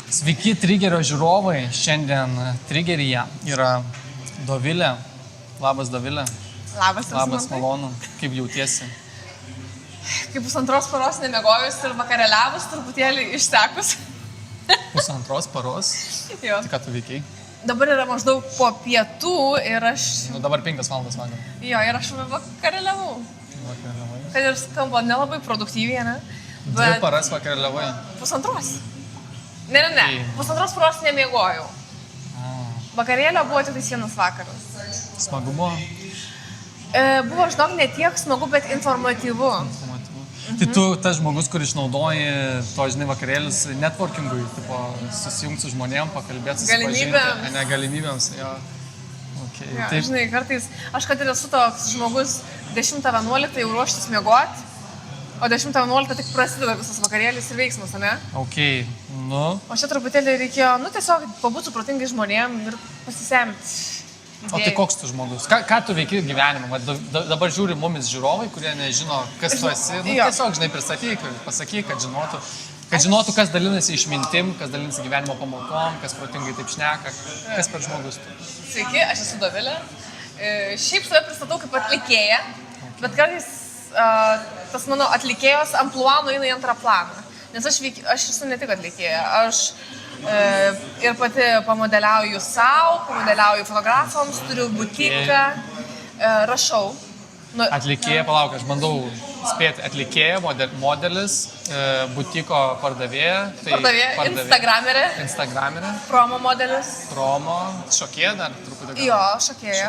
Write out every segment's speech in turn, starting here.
Sveiki, Trigerio žiūrovai. Šiandien Trigeryje yra Dovilė. Labas, Dovilė. Labas, malonu. Kaip jautiesi? Kaip pusantros paros nemiegojus ir vakarėliavus, truputėlį išsekus. Pusantros paros? Jo. Tai ką tu veikiai? Dabar yra maždaug po pietų ir aš... Dabar 5 valandas vakar. Jo, ir aš vakarėliavau. Kad ir skamba nelabai produktyviai, ne? 2 paras vakarėliavai. Pusantros. Ne. Pusantros paros nemiegojau. Vakarėlio buvo tik vienas vakaras. Smagu buvo? Buvo, žinok, ne tiek smagu, bet informatyvu. Tai tu tas žmogus, kuris išnaudoji to, žinai, vakarėlius networkingui, tipo, susijungti su žmonėm, pakalbėti, susipažinti. Galimybėms. Jo. Okay. Ja, žinai, kartais, aš kad ir esu toks žmogus 10-11 jau ruoštis miegoti, o 10-11 tik prasideda visas vakarėlis ir veiksmas, ne? Ok, nu. O čia truputėlį reikėjo, tiesiog pabūti su protingai žmonėm ir pasisemti. O tai koks tu žmogus? Ką tu veiki gyvenime? Dabar žiūri mumis žiūrovai, kurie nežino, kas tu esi. Tiesiog, žinai, pristatyk, pasakyk, kad žinotų, kas dalinasi išmintim, kas dalinasi gyvenimo pamokom, kas protingai taip šneka, kas per žmogus tu. Sveiki, aš esu Dovilė. Šiaip save pristatau kaip atlikėja, bet kartais tas mano atlikėjos amplua nueina į antrą planą. Nes aš esu ne tik atlikėja, aš ir pati pamodeliauju savo, pamodeliauju fotografams, turiu butiką, rašau. Atlikėja, palauk, aš bandau spėti, atlikėja, modelis, butiko pardavėja. Instagramerė. Promo modelis. Šokėja dar truputį. Jo, šokėja.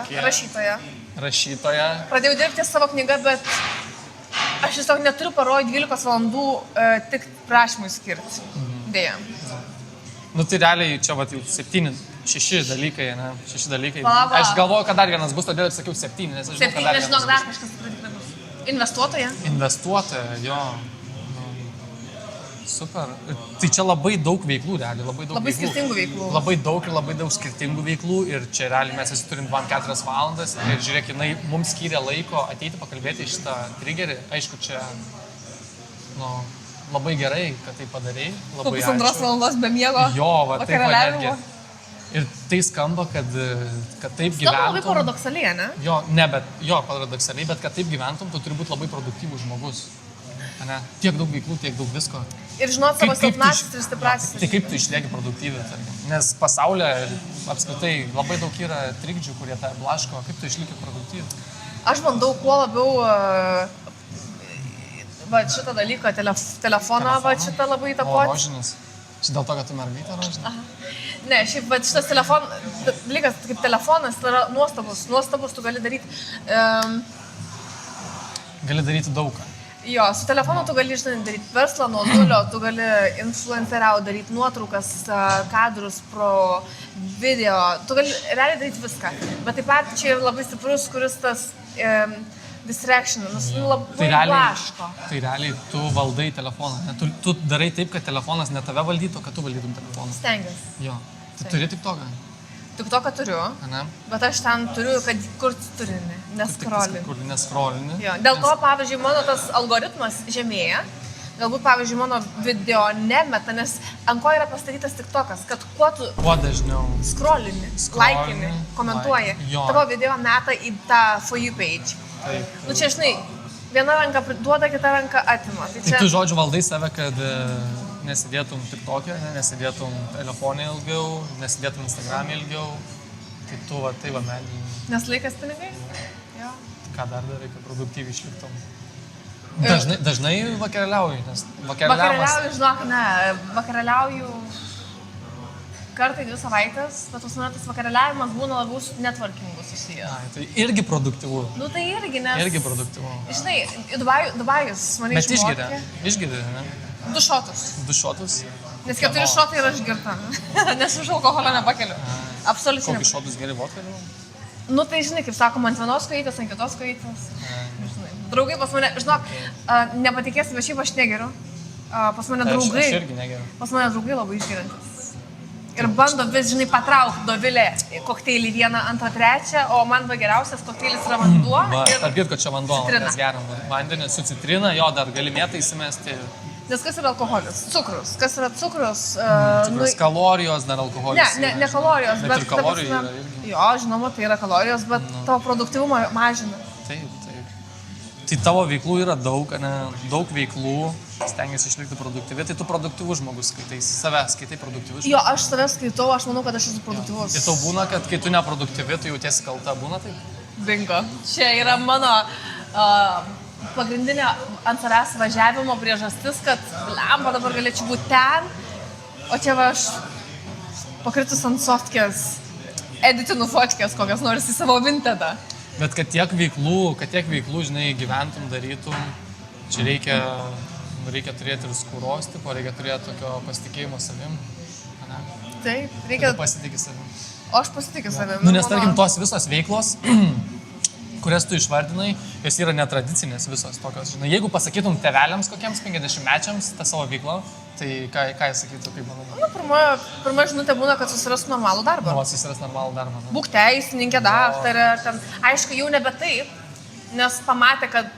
Rašytoja. Pradėjau dirbti savo knygą, bet aš tiesiog neturiu paroj 12 valandų tik prašymui skirti. Dėja. Nu tai realiai čia vat jau 6 dalykai, ne? 6 dalykai. Palaba. Aš galvoju, kad dar vienas bus, todėl ir sakiau 7, nes aš žinau, kad dar vienas bus. Dar kažkas tikrai bus. Investuotoja? Investuotoja, jo. Super. Tai čia labai daug veiklų, realiai, labai skirtingų veiklų. Labai daug skirtingų veiklų ir čia realiai mes visi turim 4 valandas ir žiūrėk, jinai mums skyrė laiko ateiti pakalbėti šitą Trigerį. Aišku, čia, labai gerai, kad tai padarei. Po pusantros valandos be miego. Jo, va, taip netgi. Ir tai skamba, kad taip gyventum. Skamba labai paradoksaliai, ne? Jo, paradoksaliai, bet kad taip gyventum, tu turi būti labai produktyvus žmogus. Ne? Tiek daug veiklų, tiek daug visko. Ir žinot savo silpnasis ir stiprasis. Tai kaip tu išlieki produktyviai, tarkim? Nes pasaulyje apskritai labai daug yra trikdžių, kurie tą blaško. Kaip tu išlieki produktyviai? Aš bandau kuo labiau šitą dalyką, telefoną šitą labai įtakoti. O rožinis? Čia dėl to, kad tu mergaitė rožinė? Ne, šiaip šitas dalykas kaip telefonas, tai yra nuostabus, tu gali daryti. Gali daryti daugą. Jo, su telefonu tu gali daryti verslą nuo nulio, tu gali influenceriau, daryti nuotraukas, kadrus, pro video, tu gali realiai daryti viską. Bet taip pat čia yra labai stiprus, kuris tas distraction, labai blaško. Tai realiai tu valdai telefoną, ne? Tu darai taip, kad telefonas ne tave valdytų, kad tu valdytum telefoną. Stengiasi. Jo. Tu turi TikToką? TikToką turiu, bet aš ten turiu, kad kurti turinį, neskrolini. Dėl to, pavyzdžiui, mano tas algoritmas žemėja, galbūt, pavyzdžiui, mano video nemeta, nes ant ko yra pastatytas TikTokas, kad kuo dažniau scrollini, laikini, komentuoji, tavo video meta į tą For You page. Nu čia, žinai, viena ranka priduoda, kita ranka atima. Tai tu žodžiu valdai save, kad nesidėtum TikTok'e, nesidėtum telefonė ilgiau, nesidėtum Instagram'e ilgiau. Tai tu medį. Nes laikas pinigai? Jo. Ką dar darai, kad produktyviai išliktum? Dažnai vakarėliauji, nes vakarėliauju, žinok, ne. Vakarėliauju kartą 2 savaitės, bet tas vakarėliavimas būna labiau su networkingu susijęs. Tai irgi produktyvu. Nu tai irgi, nes... Irgi produktyvu. Žinai, Dubajus mane išmokė. Bet išgėdė, ne? 2 šotus. 2 šotus? Nes 4 šotai yra išgirta. Nes už alkoholio nepakeliu. Absoliučiai. Kokius šotus geri vodką? Nu tai žinai, kaip sakoma, ant vienos kojytės, ant kitos kojytės. Draugai pas mane, žinok, nepatikėsi, bet šiaip aš negeriu. Pas mane draugai. Aš irgi negeriu. Pas mane draugai labai išgeriantis. Ir bando vis, žinai, patraukti Dovilę kokteilį 1, 2, 3, o man geriausias kokteilis yra vanduo. Tarp kitko čia vanduo, mes geriam vandenį su citrina, jo dar gali mėtą įsimesti. Nes kas yra alkoholis? Cukrus. Kas yra cukrus? Cukrus, kalorijos, dar alkoholis. Ne kalorijos, bet ir kalorijų yra irgi. Jo, žinoma, tai yra kalorijos, bet tavo produktyvumą mažina. Taip. Tai tavo veiklų yra daug, ne? Daug veiklų, stengiasi išlikti produktyvi, tai tu produktyvus žmogus skaitai, save skaitai produktyvus žmogus. Jo, aš save skaitau, aš manau, kad aš esu produktyvus. Ir tau būna, kad kai tu neproduktyvi, tu jautiesi kalta, būna taip? Bingo. Čia yra mano pagrindinė ant savęs važiavimo priežastis, kad lemba dabar galėčiau būti ten, o čia va aš pakritus ant softkės, editinu fotkės, kokias nors į savo vintedą. Bet kad tiek veiklų, žinai, gyventum, darytum, čia reikia turėti ir skūros, tipo, reikia turėti tokio pasitikėjimo savim. Ne? Taip, reikia... Tu pasitikė savim. O aš pasitikiu savim. Nu, nes tarkim, tos visos veiklos, kurias tu išvardinai, jos yra netradicinės visos tokios. Žinai, jeigu pasakytum tėveliams kokiems 50-mečiams tą savo veiklą, tai ką jie sakytų, kaip manai? Nu, pirma žinutė būna, kad susirastų normalų darbą. Nu, susiras normalų darbą. Ne? Būk teisininkė, daktarė, ten. Aišku, jau nebe taip, nes pamatė, kad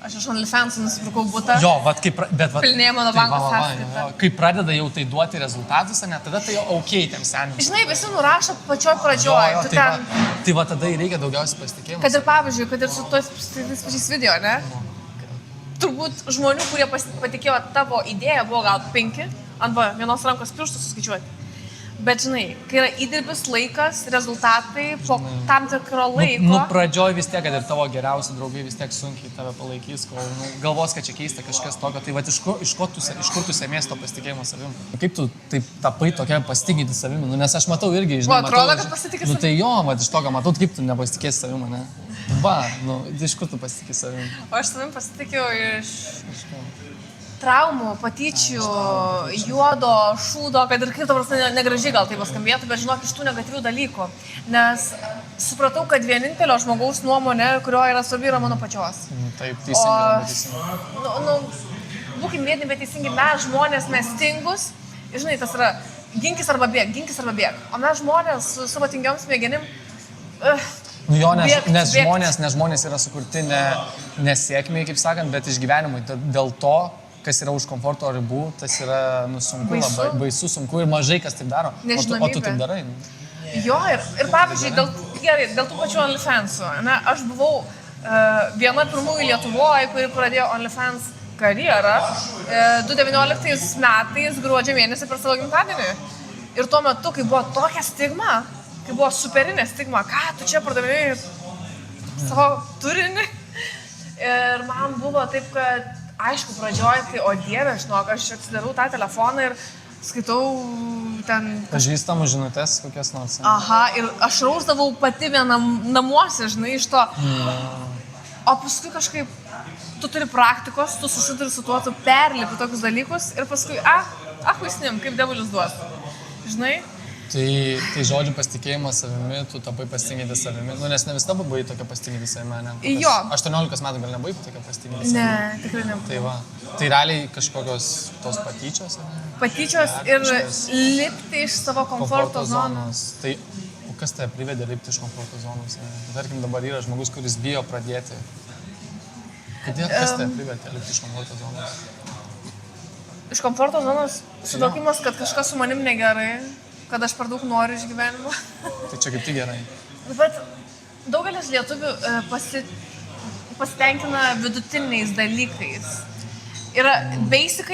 aš iš OnlyFans'ų nusipirkau butą. Jo, bet pilnėja mano banko sąskaitą. Kai pradeda jau tai duoti rezultatus, ne, tada tai jau okei tiem seniams. Žinai, visi nurašo pačioj pradžioj. Jo, tai va tada reikia daugiausiai pasitikėjimo. Kad ir pavyzdžiui, kad ir su tais pačiais video, ne? Turbūt žmonių, kurie patikėjo tavo idėją, buvo gal 5, arba vienos rankos pirštų suskaičiuoti. Bet žinai, kai yra įdirbis laikas, rezultatai po tam tikro laiko... Nu, pradžioj vis tiek, kad ir tavo geriausi draugai vis tiek sunkiai tave palaikys, kol galvos, kad čia keista kažkas tokio. Tai va, iš kur tu sėmės to pasitikėjimo savim? Kaip tu taip tapai tokia pasitikėti savimi? Nu, nes aš matau irgi, žinai, atrodo, kad pasitikė savimi. Nu, tai jo, va, iš to, ką matau, kaip tu nepasitikėsi savimi, ne? Va, nu, iš kur tu pasitikė savimi? O aš savim pasitikiu iš traumų, patyčių, juodo, šūdo, kad ir kaip to prasme negražiai gal tai paskambėtų, bet žinok, iš tų negatyvių dalykų. Nes supratau, kad vienintelio žmogaus nuomonė, kurio yra svarbi, yra mano pačios. Taip, teisingai. Būkim vieni, bet teisingi, mes žmonės, mes tingus. Ir žinai, tas yra ginkis arba bėg. O mes žmonės su savo tingiom smegenim... Nu jo, nes žmonės yra sukurti ne sėkmiai, kaip sakant, bet išgyvenimui. Dėl to, kas yra už komforto ribų, tas yra sunku, labai baisu, sunku ir mažai kas taip daro. O tu taip darai. Jo, ir pavyzdžiui, dėl tų pačių OnlyFans'ų. Aš buvau viena pirmųjų Lietuvoje, kuri pradėjo OnlyFans karjerą 2019 metais, gruodžio mėnesį per savo gimtadienį. Ir tuo metu, kai buvo tokia stigma, kai buvo superinė stigma, ką tu čia pardavinėjai savo turinį. Ir man buvo taip, kad aišku, pradžioj, tai o dieve, žinok, aš atsidarau tą telefoną ir skaitau ten... Pažįstamų žinutės kokias nors. Aha, ir aš rausdavau pati vienam namuose, žinai, iš to. O paskui kažkaip, tu turi praktikos, tu susiduri su tuo, tu perlipi tokius dalykus ir paskui, vaisnim, kaip devulis duos. Žinai? Tai žodžiu pasitikėjimas savimi, tu tapai pasitikėti savimi. Nu, nes ne visada buvai tokia pasitikėti savimi, ne? Jo. 18 metų gal nebuvai tokia pasitikėti savimi. Ne, tikrai nebuvai. Tai va. Tai realiai kažkokios tos patyčios? Patyčios ir lipti iš savo komforto zonos. Tai kas tave privedė lipti iš komforto zonos? Tarkim, dabar yra žmogus, kuris bijo pradėti. Kas tave privedė lipti iš komforto zonos? Iš komforto zonos suvokimas, kad kažkas su manim negerai. Kad aš per daug noriu iš gyvenimo. Tai čia kaip tik gerai. Bet daugelis lietuvių pasitenkina vidutiniais dalykais. Yra basic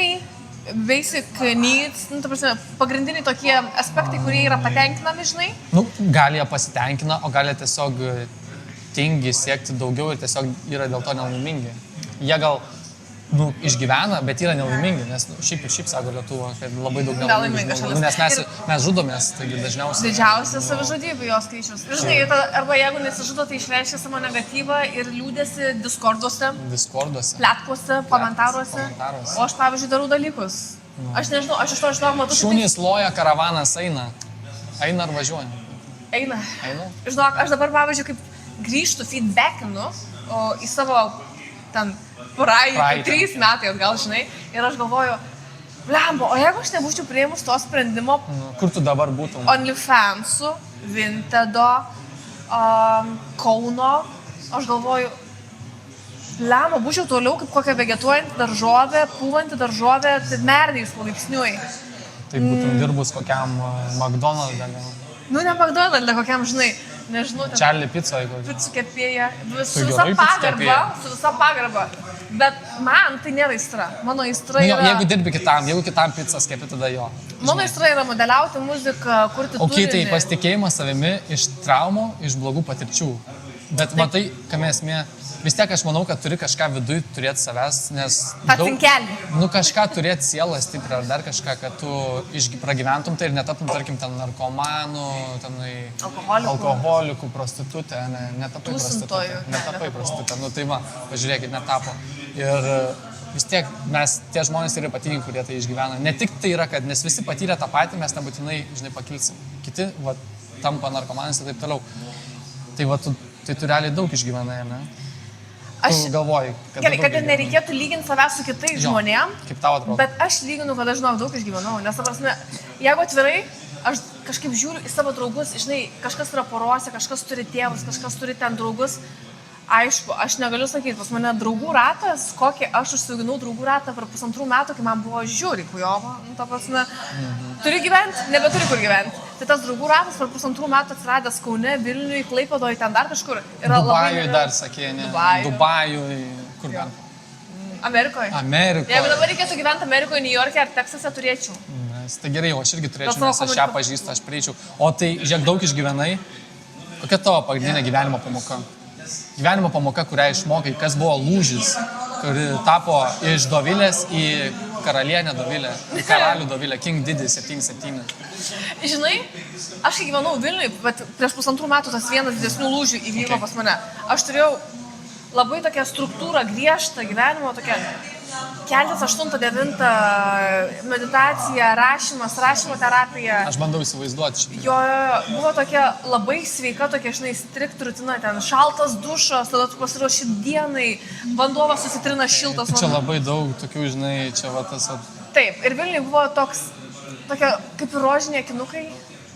needs, ta prasme, pagrindiniai tokie aspektai, kurie yra patenkinami, žinai. Nu, gal jie pasitenkina, o gal jie tiesiog tingi siekti daugiau ir tiesiog yra dėl to nelaimingi. Jie gal išgyvena, bet yra nelaimingi, nes šiaip sako Lietuva, kad labai daug nelaimingų žmonių, nes mes žudomės, taigi dažniausiai. Didžiausias savižudybių jos skaičius. Ir žinai, arba jeigu nesižudo, tai išreiškia savo negatyvą ir liūdėsi diskorduose, pletkuose, komentaruose. O aš, pavyzdžiui, darau dalykus. Aš nežinau, aš iš to žinau, matau. Šunys loja, karavanas eina. Eina ar važiuoja? Eina. Žinok, aš dabar, pavyzdžiui, kaip grįžtu, feedbackinu į savo ten praeitį 3 metai atgal, žinai, ir aš galvoju, blembo, o jeigu aš nebūčiau prieimus to sprendimo... Kur tu dabar būtum? OnlyFans'ų, Vintedo, Kauno, aš galvoju, Lema, būčiau toliau kaip kokia vegetuojanti daržovė, pūvanti daržovė, tai merdėjus palaipsniui. Tai būtum dirbus kokiam McDonald's, gal. Nu, ne McDonald's, kokiam, žinai, nežinau. Charlie pizza, jeigu. Picų kepėja, su Tu visa gerai picų kepėja. pagarba, su visa pagarba. Bet man tai nėra aistra. Mano aistra Nu, yra... jeigu dirbi kitam, jeigu kitam pizzas kepi, tada jo. Mano aistra yra modeliauti muziką, kurti Ok, turinį. tai pasitikėjimas savimi iš traumų, iš blogų patirčių. Bet matai, kame esmė, vis tiek aš manau, kad turi kažką viduje turėti savęs, nes... Ta cinkelį. Nu, kažką turėti sielą stiprią ar dar kažką, kad tu pragyventum tai ir netaptum, tarkim, ten narkomanų, tenai... Alkoholikų, prostitutė, netapai Tūsintojų. prostitutė. Netapai prostitutė. Nu, tai va, pažiūrėkit, netapo. Ir vis tiek mes, tie žmonės yra ypatingi, kurie tai išgyvena. Ne tik tai yra, kad nes visi patyrė tą patį, mes nebūtinai, žinai, pakilsim. Kiti, va, tampa narkomanais ir taip toliau. Tai va, tu realiai daug išgyvenai, ne? Aš galvoji, kad... Gerai, kad ir nereikėtų lyginti savęs su kitais žmonėm. Kaip tau atrodo? Bet aš lyginu, kad aš, žinau, daug išgyvenau. Nes, ta prasme, jeigu atvirai, aš kažkaip žiūriu į savo draugus, žinai, kažkas yra porose, kažkas turi tėvus, kažkas turi ten draugus. Aišku, aš negaliu sakyti, pas mane draugų ratas, kokį aš užsiauginau draugų ratą per 1,5 metų, kai man buvo žiūri kujova. Nu, ta prasme, turi gyventi, nebeturi kur gyventi. Tai tas draugų ratas per 1,5 metų atsiradęs Kaune, Vilniui, Klaipėdoje, ten dar kažkur. Dubajui dar sakė, ne? Dubajui, kur dar? Amerikoje. Amerikoje. Jeigu dabar reikėtų gyventi Amerikoje, New York'e ar Teksase, turėčiau. Tai gerai, o aš irgi turėčiau, nes aš ją pažįstu, aš prieičiau. O tai, žiūrėk, daug išgyvenai. Kokia tavo pagrindinė gyvenimo pamoka? Gyvenimo pamoka, kurią išmokai, kas buvo lūžis, kuri tapo iš Dovilės į karalienę Dovilę, į karalių Dovilę, King Diddy 77. Žinai, aš kai gyvenau Vilniui, bet prieš 1,5 metų tas vienas didesnių lūžių įvyko pas mane. Aš turėjau labai tokią struktūrą, griežtą gyvenimo, tokią keltis 8-9 meditacija, rašymas, rašymo terapija. Aš bandau įsivaizduoti šitą. Jo, buvo tokia labai sveika, tokia, žinai, strikt rutina, ten šaltas dušas, tada tu pasiruoši dienai, vanduovas susitrina šiltas. Čia labai daug tokių, žinai, čia va tas... Taip, ir Vilniui buvo tokia kaip ir rožiniai akinukai,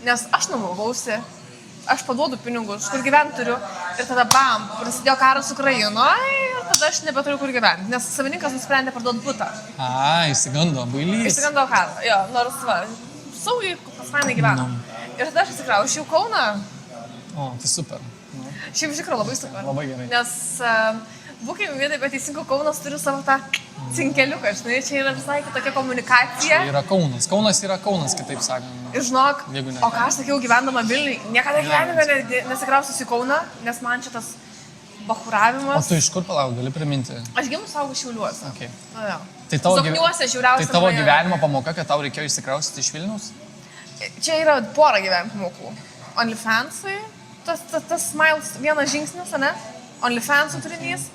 nes aš numaugausi, aš paduodu pinigus, kur gyventi turiu, ir tada bam, prasidėjo karas Ukrainoje, ir tada aš nebeturiu kur gyventi, nes savininkas nusprendė parduoti butą. Įsigando, bailys. Įsigando karą, jo, nors va, saugiai, pas manai gyveno. Ir tada aš atsikraušiau Kauną. O, tai super. Šiaip iš tikrųjų labai super. Labai gerai. Nes būkime viedai, bet teisingo Kaunas turi savo tą cinkeliuką, žinai, čia yra visai kitokia komunikacija. Čia yra Kaunas. Kaunas yra Kaunas, kitaip sakant. Ir žinok, o ką aš sakiau gyvendama Vilniui, niekada gyvenime nesikrausiuosi į Kauną, nes man čia tas bahuravimas. O tu iš kur palauk, gali priminti? Aš gimus augau Šiauliuose. Okay. Zokniuose žiauriausia. Tai tavo gyvenimo pamoka, kad tau reikėjo išsikraustyti iš Vilniaus? Čia yra pora gyvenimo pamokų. OnlyFansai, tas smiles vienas žingsnis, ne? OnlyFansų turinys.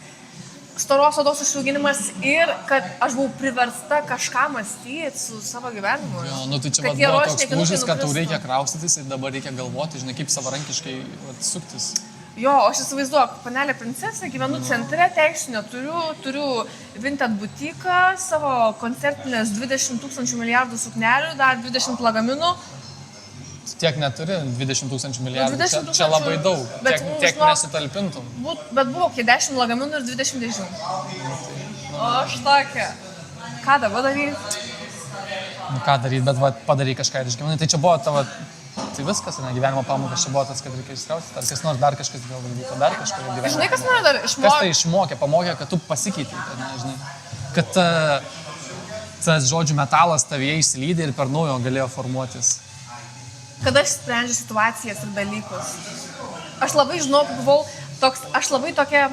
Storos odos išauginimas ir kad aš buvau priversta kažką mąstyti su savo gyvenimu. Jo, nu tai čia buvo toks lūžis, kad tau reikia kraustytis ir dabar reikia galvoti, žinai, kaip savarankiškai suktis. Jo, aš įsivaizduoju, panelė princesė, gyvenu centre, teisių neturiu Vinted butiką, savo koncertinės 20 000 milijardų suknelių, dar 20 lagaminų. Tiek neturi, 20 000 milijardų, 20 000, čia labai daug, tiek nesutalpintum. Bet buvo 10 lagaminų ir 20 dėžių. O aš tokia, ką dabar daryti? Nu ką daryti, bet va, padarai kažką ir išgyvenai. Tai čia buvo tavo, tai viskas, ne, gyvenimo pamokas, čia buvo tas, kad reikia išsikraustyti, ar kas nors dar kažkas gal vyko, dar kažkur gyvenimo. Žinai, kas mane dar išmokė? Kas tai išmokė, pamokė, kad tu pasikeitai, ne, žinai, kad tas žodžių metalas tavyje išsilydė ir per naujo galėjo formuotis. Kada aš sprendžiu situacijas ir dalykus. Aš labai žinau, buvau toks, aš labai tokia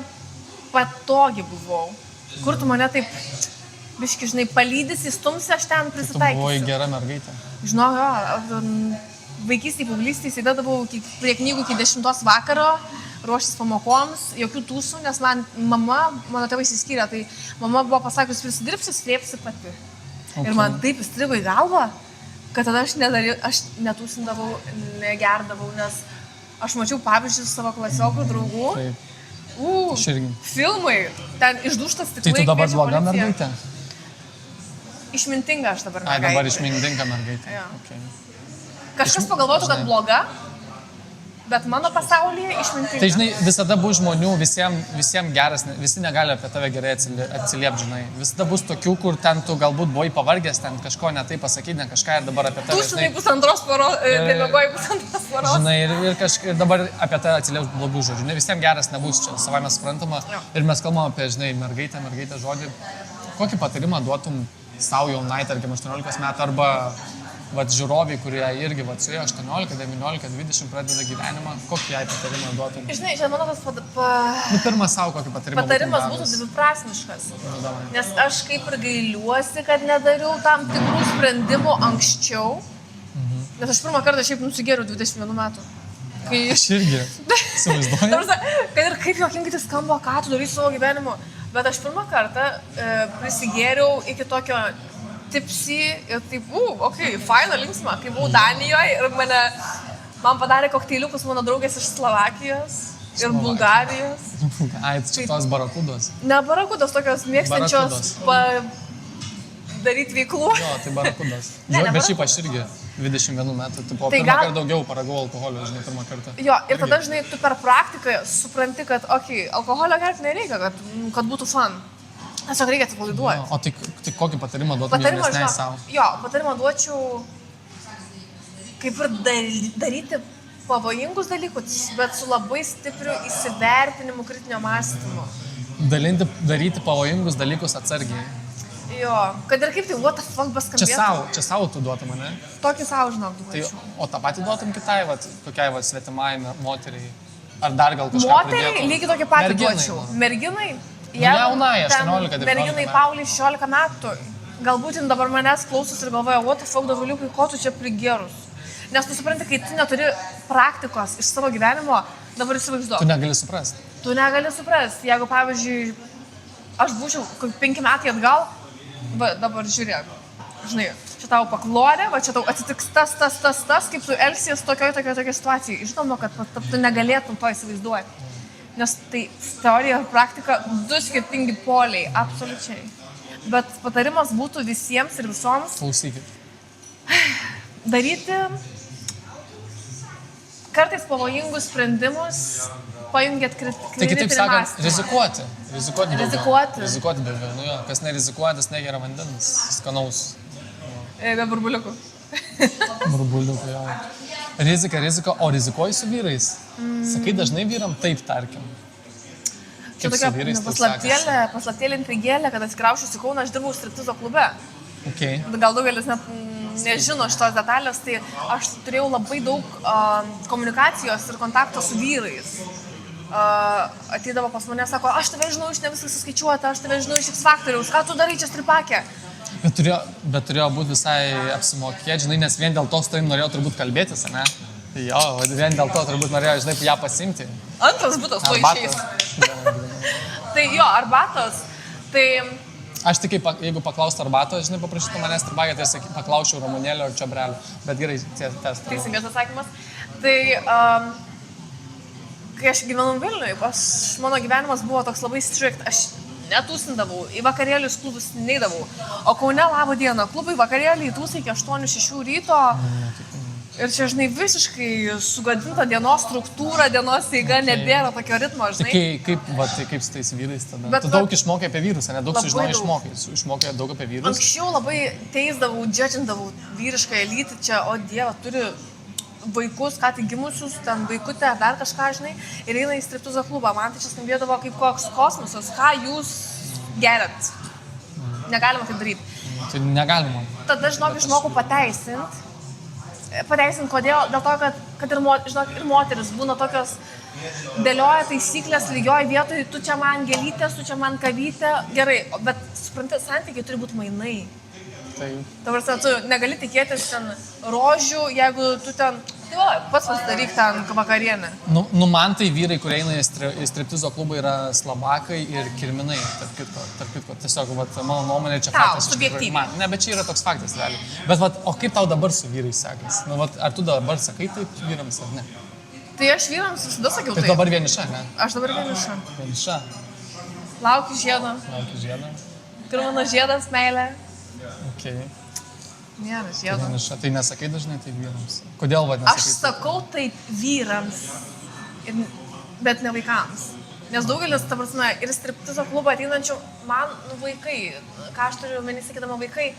patogi buvau. Kur tu mane taip, biški, žinai, palydys, įstumsi, aš ten prisitaikysiu. Tu buvai gera mergaitė. Žinau, jo, vaikystėje, paauglystėje sėdėdavau prie knygų iki 10 vakaro, ruoštis pamokoms, jokių tūsų, nes mano tėvai išsiskyrė, tai mama buvo pasakius, prisidirbsi, slėpsi pati. Okay. Ir man taip įstrigo į galvą, kad tada aš netūsindavau, negerdavau, nes aš mačiau pavyzdžius savo klasiokų draugų. Taip. Filmai, ten išduštas stiklai. Tai tu dabar bloga mergaitė? Išmintinga aš dabar mergaitė. Dabar išmintinga mergaitė. Ja. Okay. Kažkas pagalvotų, kad bloga, Bet mano pasaulyje išmintinga. Tai žinai, visada bus žmonių, visiems geras, visi negali apie tave gerai atsiliepti, žinai. Visada bus tokių, kur ten tu galbūt buvai pavargęs, ten kažko netai pasakyti, ne kažką ir dabar apie tave. Tu šunai pusantros paros, dėmėgoji pusantros paros. Žinai, ir dabar apie tave atsilieps blogų žodžių. Ne visiems geras nebus čia, savai mes suprantama. Ir mes kalbame apie, žinai, mergaitę žodį. Kokį patarimą duotum savo jaunai, tarkim, 18 metų arba žiūroviai, kurie irgi su 18, 19, 20 pradeda gyvenimą, kokį jai patarimą duotum? Žinai, čia mano tas Pirmas savo kokį patarimą. Patarimas būtų dviprasmiškas. Nes aš kaip ir gailiuosi, kad nedariau tam tikrų sprendimų anksčiau. Nes aš pirmą kartą šiaip nusigėriau 21 metų. Aš irgi. Įsivaizduoju. Kad ir kaip juokingai tai skamba, ką tu darai savo gyvenimu. Bet aš pirmą kartą prisigėriau iki tokio tipsy ir taip, faina, linksma, kai buvau Danijoje ir man padarė kokteiliukus mano draugės iš Slovakijos ir Bulgarijos. Ai, čia tos barakudos. Ne barakudos, tokios mėgstančios daryti veiklų. Jo, tai barakudos. Bet šiaip aš irgi 21 metų, pirmą kartą daugiau paragau alkoholio, žinai, pirmą kartą. Jo, ir tada, žinai, tu per praktiką supranti, kad, alkoholio gerti nereikia, kad būtų fun. Tiesiog reikia atsipalaiduoti. O tai kokį patarimą duotum jaunesnei savo? Jo, patarimą duočiau kaip ir daryti pavojingus dalykus, bet su labai stipriu įsivertinimu, kritinio mąstymu. Daryti pavojingus dalykus atsargiai. Jo, kad ir kaip tai, what the fuck beskambėtų. Čia savo tu duotum, ne? Tokį savo, žinok, duočiau. O tą patį duotum kitai, kokiai svetimai moteriai? Ar dar gal kažką pridėtum? Moteriai lygiai tokį patį duočiau. Merginai? Jaunai, 18-19 metų. Merginai Pauliai 16 metų. Galbūt jin dabar manęs klausus ir galvoja, what the fuck, Dovuliukai, ko tu čia prigerus? Nes tu supranti, kai tu neturi praktikos iš savo gyvenimo, dabar įsivaizduok. Tu negali suprasti. Tu negali suprasti. Jeigu, pavyzdžiui, aš būčiau 5 metai atgal, dabar žiūrėk, žinai, čia tau paklorė, čia tau atsitiks tas, kaip tu elgsies tokioje situacijoje. Žinoma, kad tu negalėtum to įsivaizduoti. Nes tai teorija ir praktika du skirtingi poliai, absoliučiai. Bet patarimas būtų visiems ir visoms. Klausykit. Daryti kartais pavojingus sprendimus, pajungiat kritinį mąstymą. Rizikuoti. Rizikuoti daugiau. Nu jo, kas nerizikuoja, tas negeria vandens, skanaus. Be burbuliukų. Burbuliukų, jo. Rizika, o rizikuoji su vyrais? Sakai dažnai vyram taip, tarkim. Čia tokia paslaptėlė intrigėlė, kad atsikraušiusi Kauną, aš dirbau striptizo klube. Okay. Gal daugelis net nežino šitos detalės, tai aš turėjau labai daug komunikacijos ir kontakto su vyrais. Ateidavo pas mane, sako, aš tave žinau iš ne viskas suskaičiuota, aš tave žinau iš X faktoriaus, ką tu darai čia stripakė? Bet turėjo būti visai apsimokėti, žinai, nes vien dėl to su tavim norėjau turbūt kalbėtis, ne? Jo, vien dėl to turbūt norėjau, žinai, ją pasimti. Antras būtas to išeis. Tai jo, arbatos, tai... Aš tik, jeigu paklaustų arbatos, žinai, paprašytų manęs tribagę, tai paklausčiau ramunėlio ar čiobrelio. Bet gerai, testas. Teisingas atsakymas. Tai, kai aš gyvenau Vilniuje, mano gyvenimas buvo toks labai strict. Aš netūsindavau, į vakarėlius klubus neidavau. O Kaune, labo dieną, klubai vakarėliai tūsai iki 8-6 ryto. Ir čia, žinai, visiškai sugadinta dienos struktūra, dienos eiga, nebėra tokio ritmo, žinai. Tai kaip su tais vyrais tada? Tu daug išmokai apie vyrus, ne? Daug sužinojai išmokai daug apie vyrus? Anksčiau labai teisdavau, džedžindavau vyrišką elitį, čia, o dieve, turi vaikus, ką tik gimusius, ten vaikutę, dar kažką, žinai, ir eina į striptizo klubą. Man tai čia skambėdavo kaip koks kosmosas, ką jūs geriat. Negalima taip daryti. Tai negalima. Tada, žinok, išmokau pateisinti, kodėl, dėl to, kad ir moteris būna tokios, dėlioja taisyklės lygioj vietoj, tu čia man gėlytės, tu čia man kavytė, gerai, bet supranti, santykiai turi būti mainai. Dabar tu negali tikėtis ten rožių, jeigu tu ten, tai va, pats pasidaryk ten vakarienę. Nu man tai vyrai, kurie eina į striptizo klubą, yra slabakai ir kirminai, tarp kitko. Tiesiog, mano nuomonė, čia faktas. Tau, subjektyviai. Ne, bet čia yra toks faktas, realiai. Bet, o kaip tau dabar su vyrais sekasi? Ar tu dabar sakai taip vyrams, ar ne? Tai aš vyrams visada sakiau taip. Tai dabar vieniša, ne? Aš dabar vieniša. Vieniša. Laukiu žiedo. Kur mano žiedas, meilė. Okay. nėra žiedo. Tai nesakai dažnai tai vyrams. Kodėl vad nesakai? Aš sakau tai vyrams, bet ne vaikams. Nes daugelis, ta prasme, ir striptizo klubą ateinančių, man vaikai, ką aš turiu menį sakydama vaikai,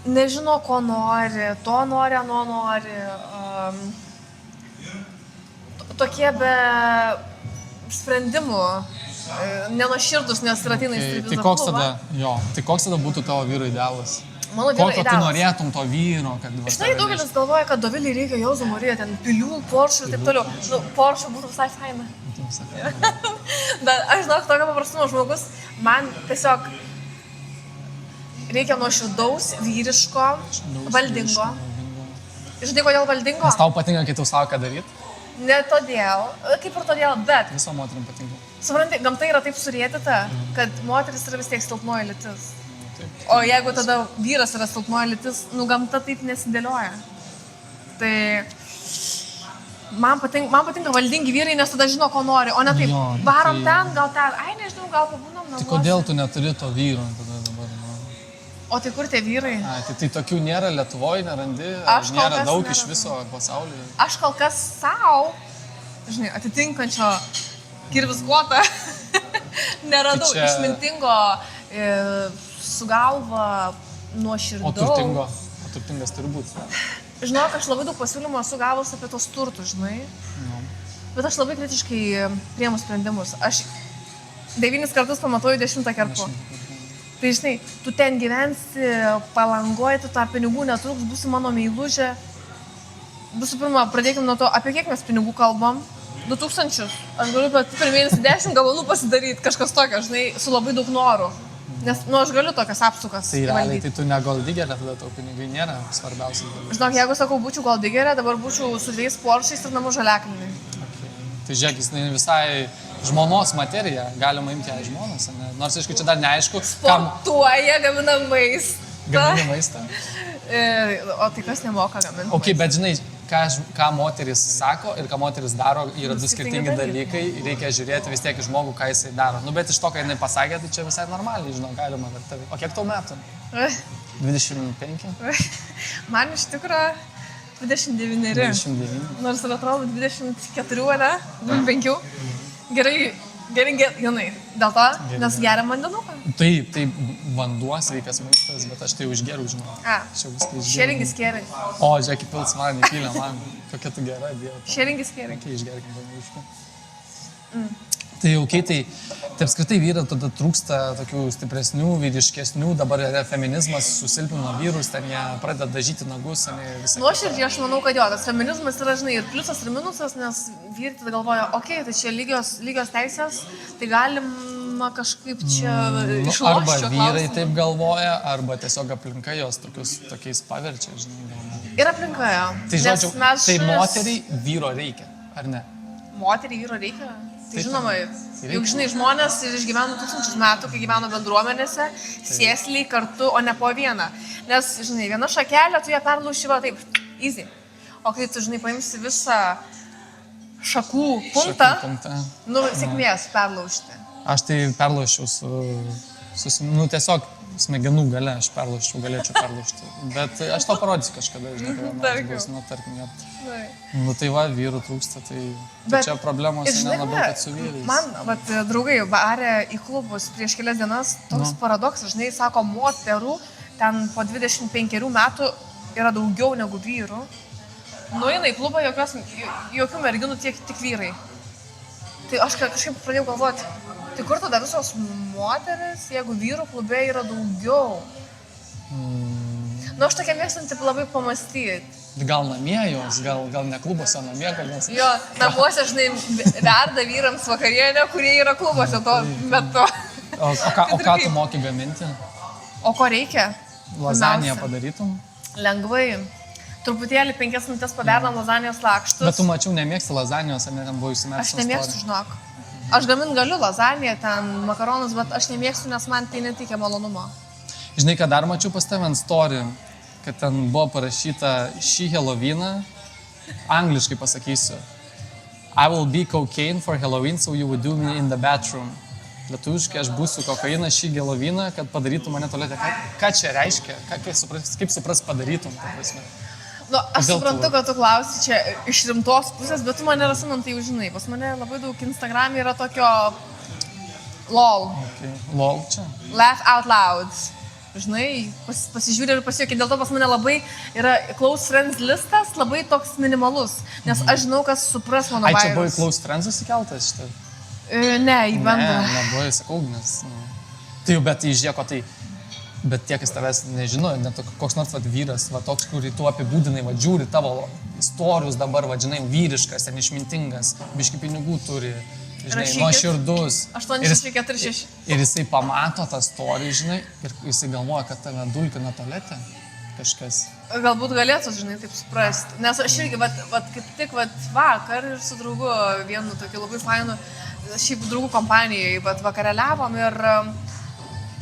nežino, ko nori, to nori, ano nori. Tokie be sprendimų, nenuoširdus, nes ir ateina į striptizo klubą. Tai koks tada būtų tavo vyro idealas? Mano vyro idealas. Kokio tu norėtum to vyro? Žinai, daugelis galvoja, kad Dovilei reikia Jauzo Marija, ten pilių, Porsche ir taip toliau. Nu, Porsche būtų visai faina. Bet aš žinau, tokio paprastumo žmogus, man tiesiog reikia nuoširdaus, vyriško, valdingo. Žinai, kodėl valdingo? Nes tau patinka, kai tau savo ką daryti? Ne todėl, kaip ir todėl, bet... Viso moterim patinka. Supranti, gamta yra taip surėtita, kad moteris yra vis tiek silpnoji lytis. O jeigu tada vyras yra silpnoji lytis, nu gamta taip nesidėlioja. Tai... Man patinka valdingi vyrai, nes tada žino, ko nori, o ne taip, varom ten, gal ten, ai nežinau, gal pabūnam namuose. Tai kodėl tu neturi to vyro tada dabar? O tai kur tie vyrai? Tai tokių nėra Lietuvoje, nerandi, nėra daug iš viso pasaulyje. Aš kol kas savo, žinai, atitinkančio kirvisguotą neradau išmintingo, su galva, nuoširdaus. O turtingas turi būti. Žinok, aš labai daug pasiūlymų esu gavus apie tos turtus, žinai. Bet aš labai kritiškai priemu sprendimus. Aš 9 kartus pamatuoju 10 kerpu. Tai žinai, tu ten gyvensi, Palangoje, tu tą pinigų netruks, būsi mano meilužė. Visų pirma, pradėkim nuo to, apie kiek mes pinigų kalbam. 2000. Aš galiu per mėnesį 10 gabalų pasidaryti, kažkas tokio, žinai, su labai daug norų. Nes, nu, aš galiu tokias apsukas. Tai realiai, tai tu ne goldigerė, tada tau pinigai nėra svarbiausias dalykas. Žinok, jeigu sakau, būčiau goldigerė, dabar būčiau su 2 Porsche'ais ir namų žaliakalniai. Tai žiūrėk, jis visai žmonos materija, galima imti ją žmonos, ne? Nors, aišku, čia dar neaišku, Sportuoja, gamina maistą. Gamina maistą. O tai kas nemoka gaminti? Ok, bet žinai, ką moteris sako ir ką moteris daro, yra du skirtingi dalykai. Reikia žiūrėti vis tiek į žmogų, ką jisai daro. Nu, bet iš to, ką jinai pasakė, tai čia visai normaliai, žinau, galima vertavai. O kiek tau metų? 25? Man iš tikrųjų 29. 29. Nors ir atrodo 24, ne? 25. Gerai, Jonai, dėl to, nes geriam vandenuką. Taip, tai vanduo sveikas maistas, bet aš tai užgeriu, žinau. Sharing is caring. O, žiūrėk, pils man, įpylė man. Kokia tu gera, Dieve. Sharing is caring. Okay, išgerkim vanduošką. Tai ok, tai apskritai vyrai tada trūksta tokių stipresnių, vyriškesnių, dabar yra feminizmas susilpino vyrus, ten jie pradeda dažyti nagus, visai. Nuoširdžiai aš manau, kad jo, tas feminizmas yra, žinai, ir pliusas, ir minusas, nes vyrai tada galvoja, ok, tai čia lygios teisės, tai galima kažkaip čia išlošti. Arba vyrai taip galvoja, arba tiesiog aplinka jos tokiais paverčia, žinai. Ir aplinka, jo. Tai žodžiu, tai moteriai vyro reikia, ar ne? Moteriai vyro reikia? Tai žinoma, juk žinai, žmonės išgyveno 1000 metų, kai gyveno bendruomenėse, sėsliai kartu, o ne po vieną. Nes, žinai, viena šakelė, tu ją perlauši, taip, easy. O kai tu, žinai, paimsi visą šakų puntą, nu, sėkmės perlaužti. Aš tai perlaušiau tiesiog smegenų gale, aš galėčiau perlaužti. Bet aš to parodysiu kažkada, žinai, tarkim, jo. Nu tai va, vyrų trūksta, tai čia problemos nelabiau, kad su vyrais. Man, draugai, barė į klubus prieš kelias dienas toks paradoksas, žinai, sako, moterų ten po 25 metų yra daugiau negu vyrų. Nueina į klubą, jokių merginų tik vyrai. Tai aš kažkaip pradėjau galvoti, tai kur tada visos moteris, jeigu vyrų klube yra daugiau? Nu, aš tokia mėgstanti labai pamastyti. Gal namie jos, gal ne klubuose, namie, gal nes... Jo, namuose, žinai, verda vyrams vakarienę, kurie yra klubuose tuo metu. O ką tu moki gaminti? O ko reikia? Lazaniją padarytum? Lengvai. Truputėlį 5 minutės pabernam lazanijos lakštus. Bet tu mačiau, nemėgsti lazanijos, ar ne, ten buvo įsimestas? Aš nemėgstu, žinok. Aš galiu lazaniją, ten makaronus, bet aš nemėgstu, nes man tai neteikia malonumo. Žinai, ką dar mačiau pas tave ant story, kad ten buvo parašyta šį Halloweeną, angliškai pasakysiu. I will be cocaine for Halloween, so you would do me in the bathroom. lietuviškai aš būsiu kokainą šį gelovyną, kad padarytum mane tolėtę. Ką čia reiškia? Kaip supras padarytum, ta prasme? Nu, aš Kodėl suprantu, tu- kad tu klausi čia iš rimtos pusės, bet tu mane Rasimantai jau žinai. Pas mane labai daug Instagram'e yra tokio lol, Okay. Lol čia. laugh out loud. Žinai, pasižiūrė ir pasijuokė. Dėl to pas mane labai yra close friends listas, labai toks minimalus. Nes aš žinau, kas supras mano Ai, čia buvo į bairius. Close Friends įsikeltas šitą? Ne, į bendrą. Ne, nebuvo, sakau, nes... Nu. Tai jau, bet įžieko, tai... Bet tie, kas tavęs nežino, net koks nors vyras, toks, kurį tu apibūdinai, žiūri tavo istorijus dabar, žinai, vyriškas, ten išmintingas, biški pinigų turi, žinai, Rašykit. nuoširdus. 8646. Ir jisai pamato tą istoriją, žinai, ir jisai galvoja, kad tave dulkina tualete kažkas. Galbūt galėtų, žinai, taip suprasti. Nes aš irgi, kaip tik vakar ir su draugu vienu tokiu labai fainu, šiaip draugų kompanijai, vakareliavom ir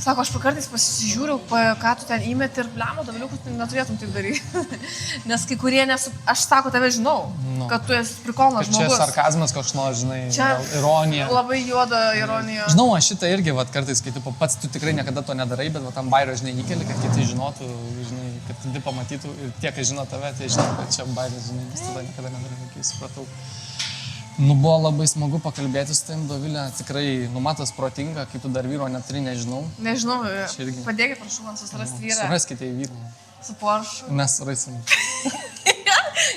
sako, aš kartais pasižiūriu, ką tu ten įmeti ir blemo, daviliukus neturėtum taip daryti. Nes kai kurie aš sako, tave žinau, kad tu esi prikolnas Čia žmogus. sarkazmas koks nors, žinai, Čia gal ironija. Labai juoda ironija. Žinau, aš šitą irgi, kartais, kai pats tu tikrai niekada to nedarai, bet tam bairio, žinai, įkeli, kad kiti žinotų, žinai, kad kiti pamatytų ir tie, kas žino tave, tai žinau, kad čia bairis, žinai, nes tada niekada nedarai, kai supratau. Nu, buvo labai smagu pakalbėti su tavim, Dovilė, tikrai, numatas protinga, kaip tu dar vyro neturi, nežinau. Nežinau, Čia irgi. padėkit, prašau, man susirasti vyrą. Suraskite į vyrą. Su Porsche. Mes surasim.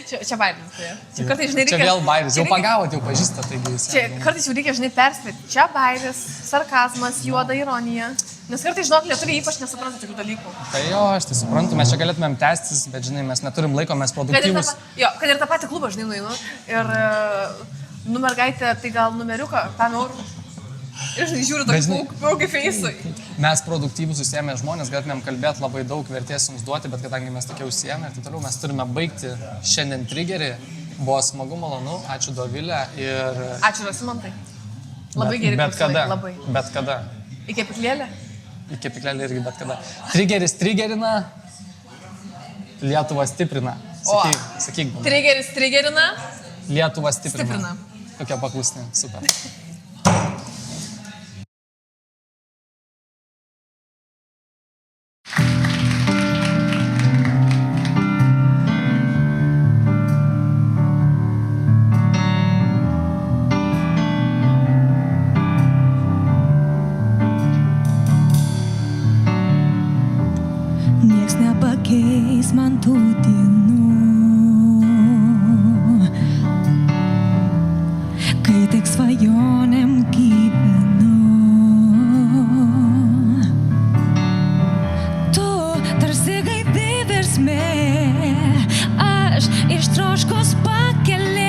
Čia bairis, tai. Čia kartais, žinai, Čia vėl bairis, jau pagavot, jau pažįstat, taigi jis. Čia kartais jau reikia, žinai, perspėti. Čia bairis, sarkazmas, juoda ironija. Nes kartais, žinok, lietuviai ypač nesupranta tokių dalykų. Tai jo, aš tai suprantu, mes čia galėtumėm tęstis, bet, žinai, mes neturim laiko, mes produktyvus. Kad ir tą patį klubą, žinai, nueinu. Ir mergaitė, tai gal numeriuką, 5 eurų. Ir, žinai, žiūriu tokį paukį feisui. Mes produktyvus užsiėmę žmonės, galėtumėm kalbėti labai daug vertės jums duoti, bet kadangi mes tokie užsiėmę ir taip toliau, mes turime baigti šiandien triggerį. Buvo smagu, malonu, ačiū Dovilė ir... Ačiū Rasimantai. Labai geri Bet kada, labai. bet kada. Į kepiklėlę? Į kepiklėlę irgi bet kada. Triggeris triggerina, Lietuvą stiprina. Sakyk, man. Triggeris triggerina. Lietuvą stiprina. Stiprina. Tokia paklusnė, super. Nieks nepakeis man tų dienų, kai tik svajonėm gyvenu. Tu tarsi gaivi versmė, aš ištroškos pakelė.